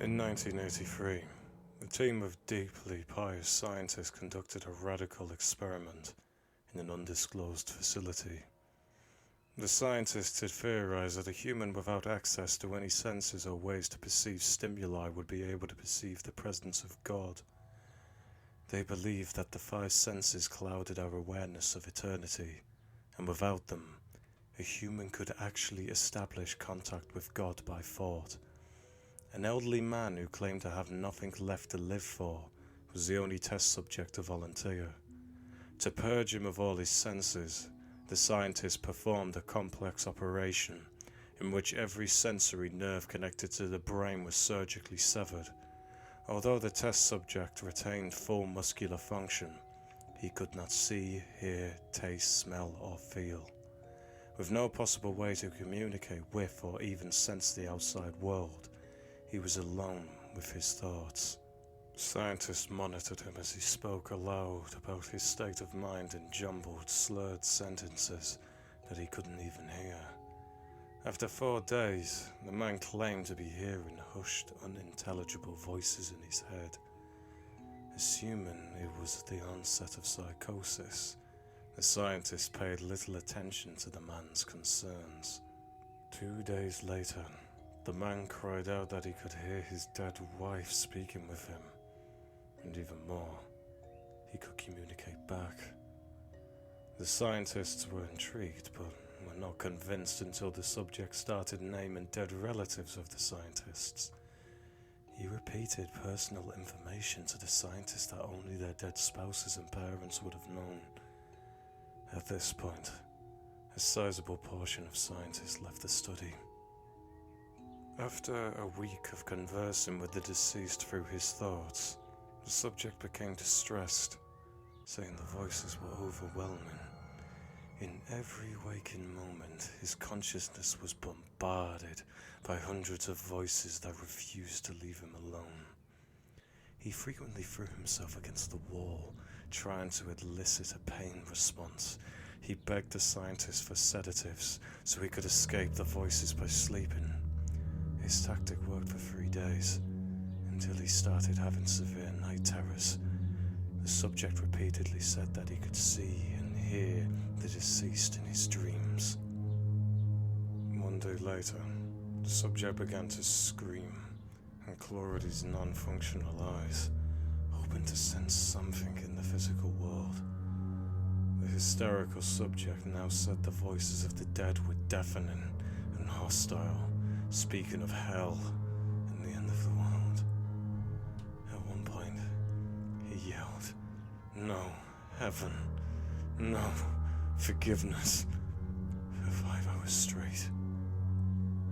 In 1983, a team of deeply pious scientists conducted a radical experiment in an undisclosed facility. The scientists had theorized that a human without access to any senses or ways to perceive stimuli would be able to perceive the presence of God. They believed that the five senses clouded our awareness of eternity, and without them, a human could actually establish contact with God by thought. An elderly man who claimed to have nothing left to live for was the only test subject to volunteer. To purge him of all his senses, the scientists performed a complex operation in which every sensory nerve connected to the brain was surgically severed. Although the test subject retained full muscular function, he could not see, hear, taste, smell, or feel. With no possible way to communicate with or even sense the outside world, he was alone with his thoughts. Scientists monitored him as he spoke aloud about his state of mind in jumbled, slurred sentences that he couldn't even hear. After 4 days, the man claimed to be hearing hushed, unintelligible voices in his head. Assuming it was the onset of psychosis, the scientists paid little attention to the man's concerns. 2 days later, the man cried out that he could hear his dead wife speaking with him, and even more, he could communicate back. The scientists were intrigued, but were not convinced until the subject started naming dead relatives of the scientists. He repeated personal information to the scientists that only their dead spouses and parents would have known. At this point, a sizable portion of scientists left the study. After a week of conversing with the deceased through his thoughts, the subject became distressed, saying the voices were overwhelming. In every waking moment, his consciousness was bombarded by hundreds of voices that refused to leave him alone. He frequently threw himself against the wall, trying to elicit a pain response. He begged the scientists for sedatives so he could escape the voices by sleeping. His tactic worked for 3 days, until he started having severe night terrors. The subject repeatedly said that he could see and hear the deceased in his dreams. 1 day later, the subject began to scream and claw at his non-functional eyes, hoping to sense something in the physical world. The hysterical subject now said the voices of the dead were deafening and hostile, speaking of hell and the end of the world. At one point, he yelled, "No, heaven, no, forgiveness," for 5 hours straight.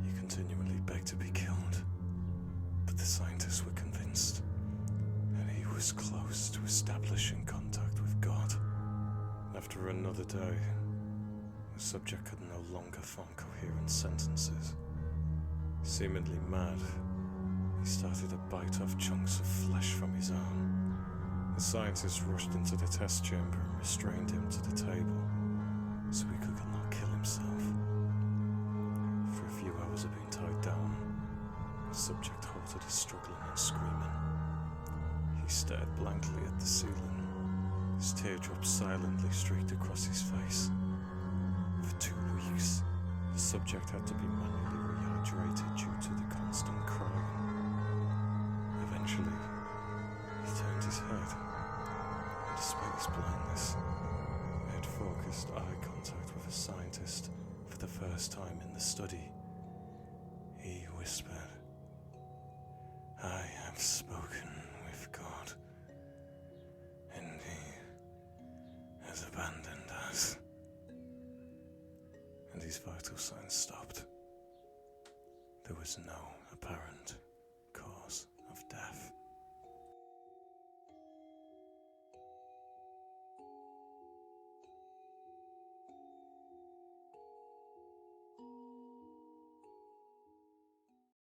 He continually begged to be killed, but the scientists were convinced that he was close to establishing contact with God. After another day, the subject could no longer form coherent sentences. Seemingly mad, he started to bite off chunks of flesh from his arm. The scientists rushed into the test chamber and restrained him to the table so he could not kill himself. For a few hours of being tied down, the subject halted his struggling and screaming. He stared blankly at the ceiling. His teardrops silently streaked across his face. For 2 weeks, the subject had to be manually rehydrated due to the constant crying. Eventually, he turned his head, and despite his blindness, had focused eye contact with a scientist for the first time in the study. He whispered, "I have spoken with God, and He has abandoned us." And his vital signs stopped. There was no apparent cause of death.